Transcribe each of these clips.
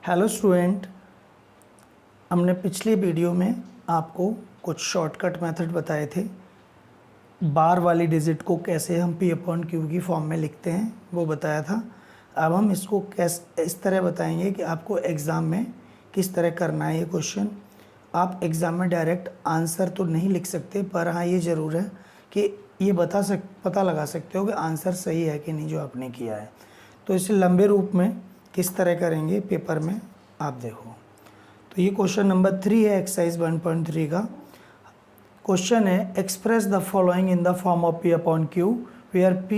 Hello student, हमने पिछली video में आपको कुछ शॉर्टकट मेथड बताए थे। बार वाली डिजिट को कैसे हम P/Q की फॉर्म में लिखते हैं वो बताया था। अब हम इसको इस तरह बताएंगे कि आपको एग्ज़ाम में किस तरह करना है ये क्वेश्चन। आप एग्ज़ाम में डायरेक्ट आंसर तो नहीं लिख सकते, पर हाँ ये ज़रूर है कि ये पता लगा सकते हो कि आंसर सही है कि नहीं जो आपने किया है। तो इसे लंबे रूप में किस तरह करेंगे पेपर में, आप देखो। तो ये क्वेश्चन नंबर 3 है एक्सरसाइज 1.3 का। क्वेश्चन है express the following in the form of P/Q where P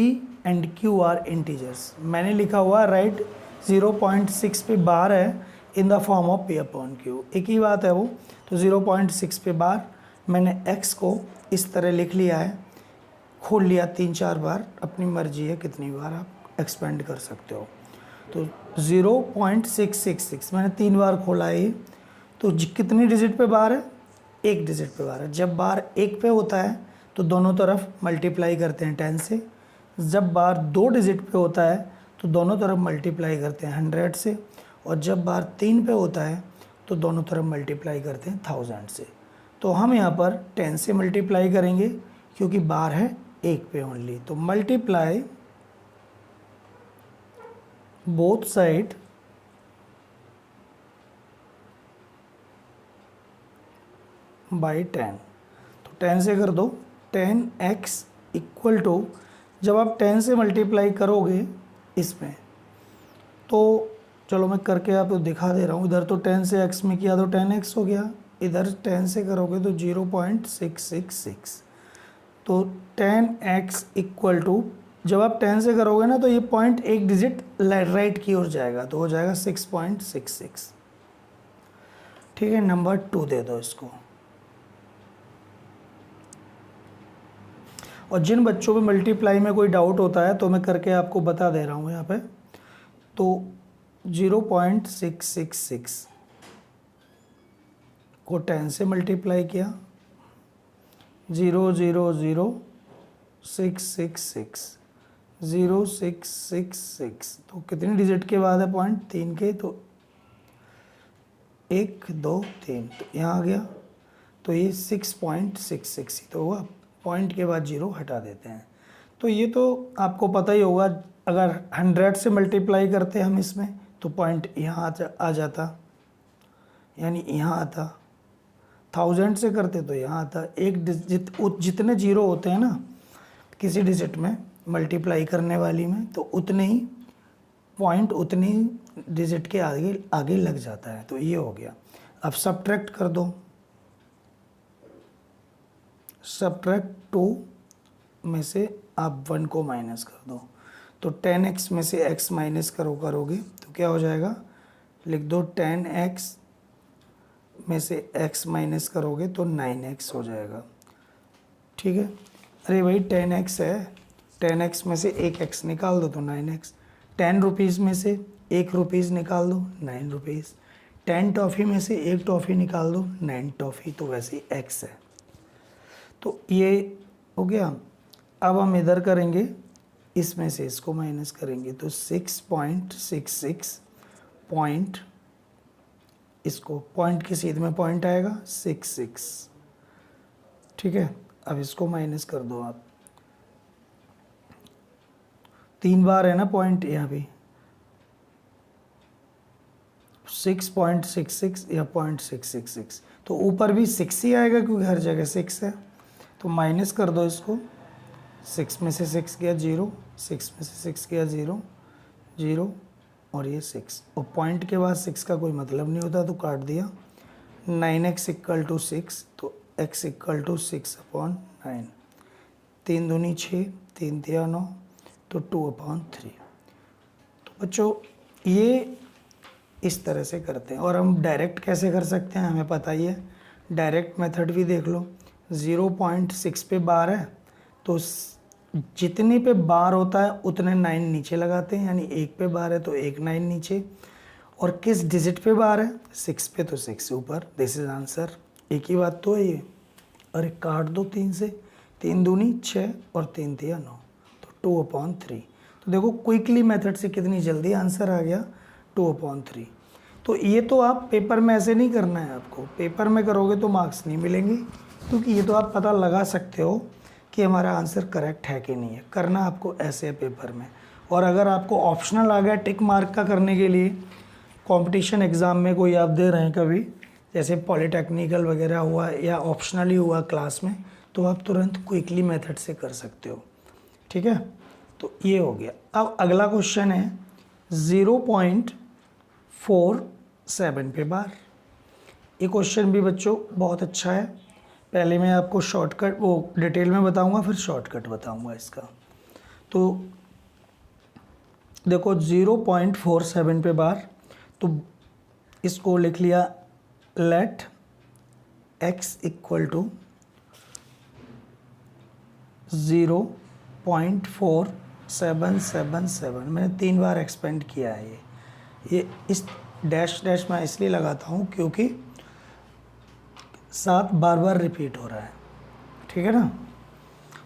and Q are integers. मैंने लिखा हुआ राइट 0.6 पे बार है इन द फॉर्म ऑफ P/Q, एक ही बात है वो। तो 0.6 पे बार मैंने x को इस तरह लिख लिया है, खोल लिया 3-4 बार, अपनी मर्जी है कितनी बार आप एक्सपेंड कर सकते हो। तो 0.666 मैंने 3 बार खोला है ये। तो कितनी डिजिट पे बार है? एक डिजिट पे बार है। जब बार एक पे होता है तो दोनों तरफ मल्टीप्लाई करते हैं 10 से। जब बार 2 डिजिट पे होता है तो दोनों तरफ मल्टीप्लाई करते हैं 100 से। और जब बार 3 पे होता है तो दोनों तरफ मल्टीप्लाई करते हैं 1000 से। तो हम यहाँ पर 10 से मल्टीप्लाई करेंगे क्योंकि बार है एक पे ओनली। तो मल्टीप्लाई बोथ साइड बाई 10। तो 10 से कर दो, 10x इक्वल टू, जब आप 10 से मल्टीप्लाई करोगे इसमें तो चलो मैं करके आपको दिखा दे रहा हूँ। इधर तो 10 से x में किया तो 10x हो गया, इधर 10 से करोगे तो 0.666। तो 10x इक्वल टू, जब आप 10 से करोगे ना तो ये पॉइंट एक डिजिट राइट की ओर जाएगा तो हो जाएगा 6.66। ठीक है, नंबर 2 दे दो इसको। और जिन बच्चों पे मल्टीप्लाई में कोई डाउट होता है तो मैं करके आपको बता दे रहा हूँ यहाँ पे। तो 0.666 को 10 से मल्टीप्लाई किया, 0.00666 0666। तो कितनी डिजिट के बाद है पॉइंट? 3 के। तो 1 2 3, तो यहाँ आ गया। तो ये 6.66 ही तो हुआ, पॉइंट के बाद 0 हटा देते हैं। तो ये तो आपको पता ही होगा, अगर 100 से मल्टीप्लाई करते हम इसमें तो पॉइंट यहाँ आ जाता, यानी यहाँ आता। 1000 से करते तो यहाँ आता। एक डिजिट जितने जीरो होते हैं ना किसी डिजिट में मल्टीप्लाई करने वाली में, तो उतने ही पॉइंट उतनी डिजिट के आगे आगे लग जाता है। तो ये हो गया। अब सब्ट्रैक्ट कर दो, सब्ट्रैक्ट 2 में से आप 1 को माइनस कर दो। तो 10x में से x माइनस करोगे तो क्या हो जाएगा? लिख दो 10x में से x माइनस करोगे तो 9x हो जाएगा। ठीक है, अरे भाई 10x है, 10x में से एक x निकाल दो तो 9x। 10 रुपीज़ में से 1 रुपीज़ निकाल दो 9 रुपीज़। 10 टॉफ़ी में से 1 टॉफ़ी निकाल दो 9 टॉफ़ी। तो वैसे ही x है। तो ये हो गया। अब हम इधर करेंगे, इसमें से इसको माइनस करेंगे तो 6.66 पॉइंट, इसको पॉइंट की सीध में पॉइंट आएगा 66। ठीक है, अब इसको माइनस कर दो आप। 3 बार है ना पॉइंट यहाँ भी, 6.66 या 0.666। तो ऊपर भी 6 ही आएगा क्योंकि हर जगह 6 है। तो माइनस कर दो इसको। 6 में से 6 गया 0, 6 में से 6 गया 0 0, और ये 6। और पॉइंट के बाद 6 का कोई मतलब नहीं होता तो काट दिया। 9x इक्वल टू 6, तो x इक्वल टू 6/9। 3 दूनी 6, 3 तिया 9, तो 2/3। तो बच्चों ये इस तरह से करते हैं। और हम डायरेक्ट कैसे कर सकते हैं हमें पता ही है, डायरेक्ट मेथड भी देख लो। 0.6 पे बार है तो जितनी पे बार होता है उतने 9 नीचे लगाते हैं, यानी 1 पे बार है तो 1 9 नीचे। और किस डिजिट पे बार है? 6 पे तो 6 ऊपर। This is answer. एक ही बात तो है ये। अरे काट दो 3 से, 3 दूनी 6 और 3 तिया 9, तो 2/3। तो देखो क्विकली मेथड से कितनी जल्दी आंसर आ गया, 2/3। तो ये तो आप पेपर में ऐसे नहीं करना है, आपको पेपर में करोगे तो मार्क्स नहीं मिलेंगे, क्योंकि ये तो आप पता लगा सकते हो कि हमारा आंसर करेक्ट है कि नहीं है। करना आपको ऐसे है पेपर में। और अगर आपको ऑप्शनल आ गया टिक मार्क का करने के लिए, कंपटीशन एग्ज़ाम में कोई आप दे रहे हैं कभी, जैसे पॉलीटेक्निकल वगैरह हुआ या ऑप्शनल ही हुआ क्लास में, तो आप तुरंत क्विकली मेथड से कर सकते हो। ठीक है, तो ये हो गया। अब अगला क्वेश्चन है 0.47 पे बार। ये क्वेश्चन भी बच्चों बहुत अच्छा है। पहले मैं आपको शॉर्टकट वो डिटेल में बताऊंगा, फिर शॉर्टकट बताऊंगा इसका। तो देखो 0.47 पे बार, तो इसको लिख लिया लेट x इक्वल टू 0.4777। मैंने 3 बार एक्सपेंड किया है। ये इस डैश डैश मैं इसलिए लगाता हूँ क्योंकि 7 बार बार रिपीट हो रहा है। ठीक है ना,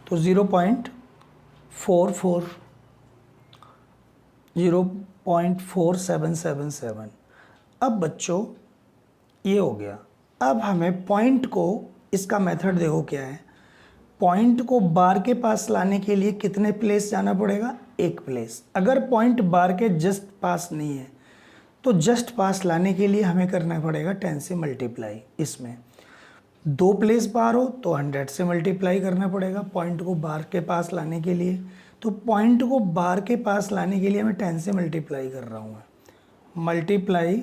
तो 0.4777। अब बच्चों ये हो गया। अब हमें पॉइंट को, इसका मेथड देखो क्या है। पॉइंट को बार के पास लाने के लिए कितने प्लेस जाना पड़ेगा? एक प्लेस। अगर पॉइंट बार के जस्ट पास नहीं है तो जस्ट पास लाने के लिए हमें करना पड़ेगा 10 से मल्टीप्लाई। इसमें 2 प्लेस बार हो तो 100 से मल्टीप्लाई करना पड़ेगा पॉइंट को बार के पास लाने के लिए। तो पॉइंट को बार के पास लाने के लिए मैं 10 से मल्टीप्लाई कर रहा हूँ, मल्टीप्लाई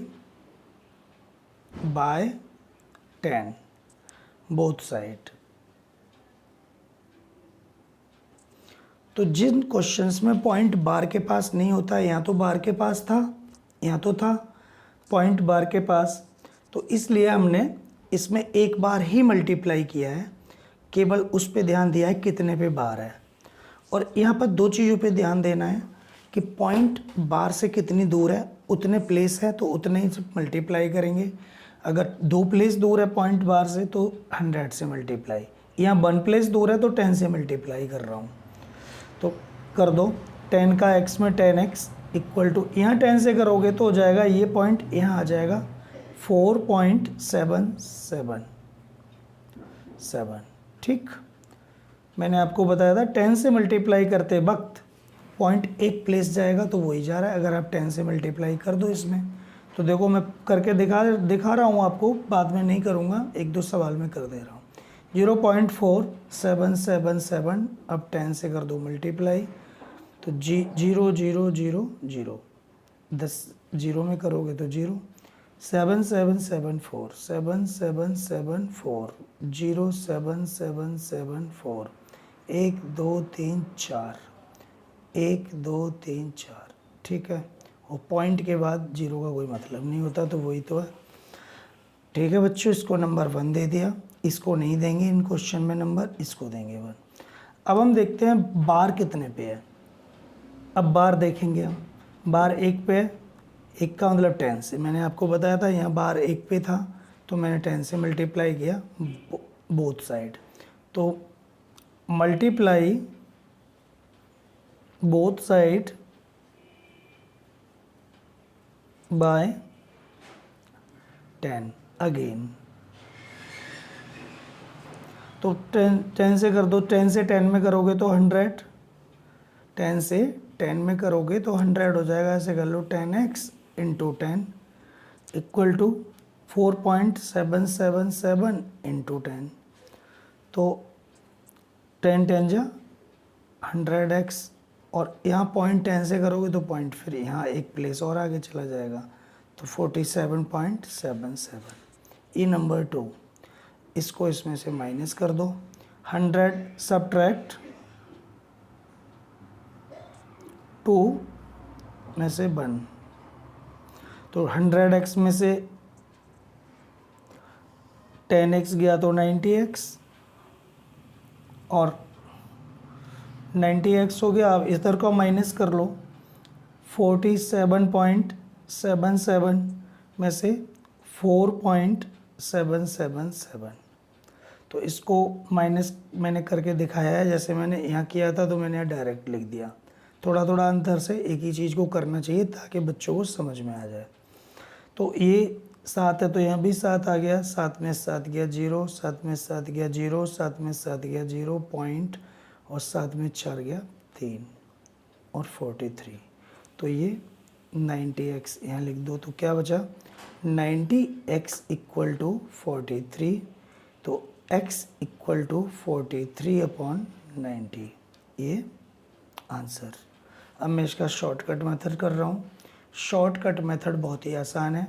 बाय 10 बोथ साइड। तो जिन क्वेश्चंस में पॉइंट बार के पास नहीं होता, यहाँ तो बार के पास था, यहाँ तो था पॉइंट बार के पास, तो इसलिए हमने इसमें एक बार ही मल्टीप्लाई किया है, केवल उस पे ध्यान दिया है कितने पे बार है। और यहाँ पर 2 चीज़ों पे ध्यान देना है कि पॉइंट बार से कितनी दूर है, उतने प्लेस है तो उतने ही मल्टीप्लाई करेंगे। अगर 2 प्लेस दूर है पॉइंट बार से तो 100 से मल्टीप्लाई। यहाँ 1 प्लेस दूर है तो 10 से मल्टीप्लाई कर रहा हूँ। तो कर दो 10 का x में 10x इक्वल टू, यहाँ 10 से करोगे तो हो जाएगा ये पॉइंट यहाँ आ जाएगा 4.777। ठीक, मैंने आपको बताया था 10 से मल्टीप्लाई करते वक्त पॉइंट एक प्लेस जाएगा तो वही जा रहा है। अगर आप 10 से मल्टीप्लाई कर दो इसमें, तो देखो मैं करके दिखा रहा हूँ आपको, बाद में नहीं करूँगा, 1-2 सवाल में कर दे रहा हूँ। 0.4777, अब 10 से कर दो मल्टीप्लाई, तो 0 0 0 0, 10 0 में करोगे तो 0, 7774 7774 07774 1 2 3 4 1 2 3 4। ठीक है, और पॉइंट के बाद 0 का कोई मतलब नहीं होता, तो वही तो है। ठीक है बच्चों, इसको नंबर 1 दे दिया, इसको नहीं देंगे इन क्वेश्चन में नंबर, इसको देंगे 1। अब हम देखते हैं बार कितने पे है। अब बार देखेंगे हम, बार 1 पे है, 1 का मतलब 10 से, मैंने आपको बताया था यहाँ बार 1 पे था तो मैंने 10 से मल्टीप्लाई किया बोथ साइड। तो multiply both side by 10 again. तो 10 से कर दो, 10 से 10 में करोगे तो 100, 10 से 10 में करोगे तो 100 हो जाएगा। ऐसे कर लो 10x into 10 equal to 4.777 into 10, तो 10 10 जा 100x, और यहाँ पॉइंट 10 से करोगे तो पॉइंट फिर यहाँ एक प्लेस और आगे चला जाएगा, तो 47.77। ई नंबर 2, इसको इसमें से माइनस कर दो। 100 सब्ट्रैक्ट 2 में से 1, तो 100x में से 10x गया तो 90x, और 90x हो गया। अब इधर को माइनस कर लो, 47.77 में से 4.777, तो इसको माइनस मैंने करके दिखाया है, जैसे मैंने यहाँ किया था तो मैंने यहाँ डायरेक्ट लिख दिया। थोड़ा थोड़ा अंतर से एक ही चीज़ को करना चाहिए ताकि बच्चों को समझ में आ जाए। तो ये 7 है तो यहाँ भी 7 आ गया, 7 में 7 गया 0, 7 में 7 गया 0, 7 में 7 गया 0 पॉइंट, और 7 में 4 गया 3 और 43। तो ये 90x यहाँ लिख दो, तो क्या बचा 90x इक्वल टू 43, तो x इक्वल टू 43/90, ये आंसर। अब मैं इसका शॉर्टकट मेथड कर रहा हूँ। शॉर्टकट मेथड बहुत ही आसान है,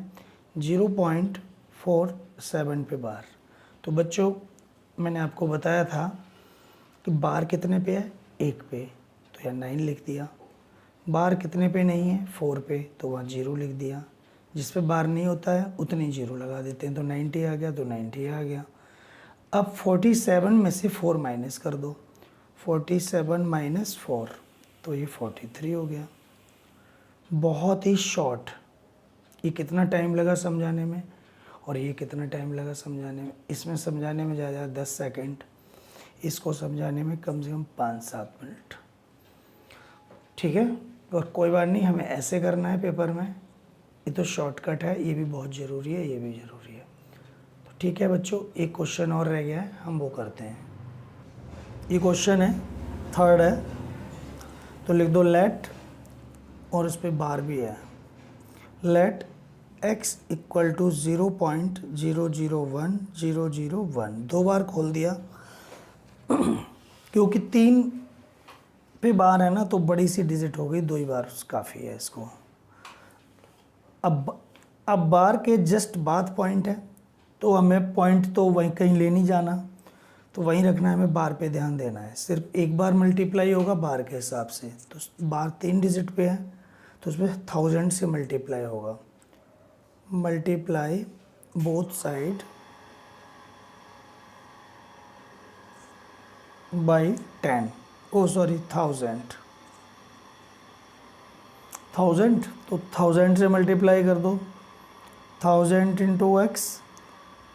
0.47 पे बार। तो बच्चों मैंने आपको बताया था कि बार कितने पे है, 1 पे, तो यहाँ 9 लिख दिया। बार कितने पे नहीं है, 4 पे, तो वहाँ 0 लिख दिया। जिस पे बार नहीं होता है उतनी 0 लगा देते हैं, तो 90 आ गया, तो 90 आ गया। अब 47 में से 4 माइनस कर दो, 47 माइनस 4, तो ये 43 हो गया। बहुत ही शॉर्ट। ये कितना टाइम लगा समझाने में, और ये कितना टाइम लगा समझाने में। इसमें समझाने में ज़्यादा 10 सेकंड, इसको समझाने में कम से कम 5-7 मिनट। ठीक है, और कोई बात नहीं, हमें ऐसे करना है पेपर में। ये तो शॉर्टकट है, ये भी बहुत ज़रूरी है, ये भी ज़रूरी है। तो ठीक है बच्चों, एक क्वेश्चन और रह गया है, हम वो करते हैं। ये क्वेश्चन है, 3rd है, तो लिख दो लेट, और इस पर बार भी है। लेट x इक्वल टू 0.001001, 2 बार खोल दिया क्योंकि 3 पे बार है ना, तो बड़ी सी डिजिट हो गई, 2 ही बार काफ़ी है इसको। अब बार के जस्ट बाद पॉइंट है, तो हमें पॉइंट तो वहीं कहीं ले नहीं जाना, तो वहीं रखना है, हमें बार पे ध्यान देना है। सिर्फ एक बार मल्टीप्लाई होगा बार के हिसाब से, तो बार 3 डिजिट पे है, तो उसमें 1000 से मल्टीप्लाई होगा। Multiply both side by 10, oh sorry 1000, तो 1000 से मल्टीप्लाई कर दो। 1000 इंटू एक्स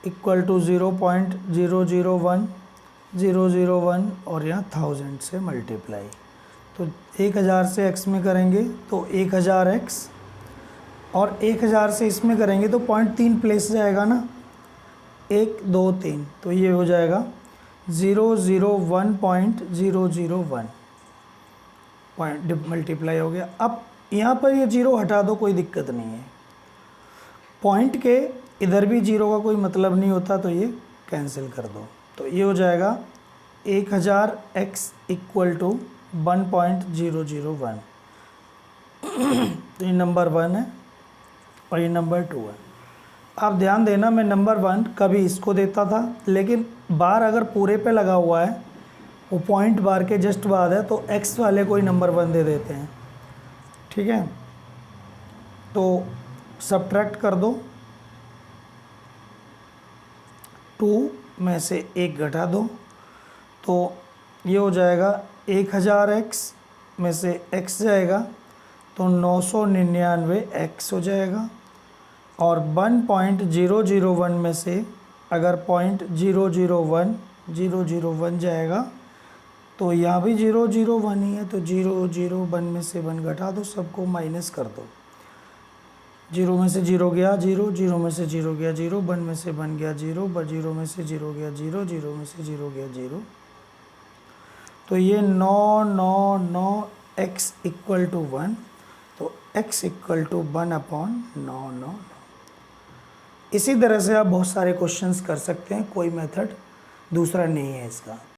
इक्वल टू 0.001001, और यहाँ 1000 से मल्टीप्लाई, तो 1000 से x में करेंगे तो 1000x, और 1000 से इसमें करेंगे तो 0.3 प्लेस जाएगा ना, 1 2 3, तो ये हो जाएगा 001.001 पॉइंट मल्टीप्लाई हो गया। अब यहाँ पर ये 0 हटा दो, कोई दिक्कत नहीं है। पॉइंट के इधर भी 0 का कोई मतलब नहीं होता, तो ये कैंसिल कर दो, तो ये हो जाएगा 1000x इक्वल टू 1.001। तो ये नंबर 1 है और ये नंबर 2 है। आप ध्यान देना, मैं नंबर 1 कभी इसको देता था, लेकिन बार अगर पूरे पे लगा हुआ है, वो पॉइंट बार के जस्ट बाद है, तो x वाले को ही नंबर 1 दे देते हैं। ठीक है, तो सब्ट्रैक्ट कर दो, 2 में से 1 घटा दो, तो ये हो जाएगा 1000x में से x जाएगा, तो 999x हो जाएगा। और 1.001 में से अगर 0.001 जाएगा, तो यहाँ भी 001 ही है, तो 001 में से 1 घटा दो, सबको माइनस कर दो। 0 में से 0 गया 0, 0 में से 0 गया 0, 1 में से 1 गया 0, 0 में से 0 गया 0, 0 में से 0 गया 0, तो ये 999x इक्वल टू 1, तो x इक्वल टू 1/999। इसी तरह से आप बहुत सारे क्वेश्चंस कर सकते हैं, कोई मेथड दूसरा नहीं है इसका।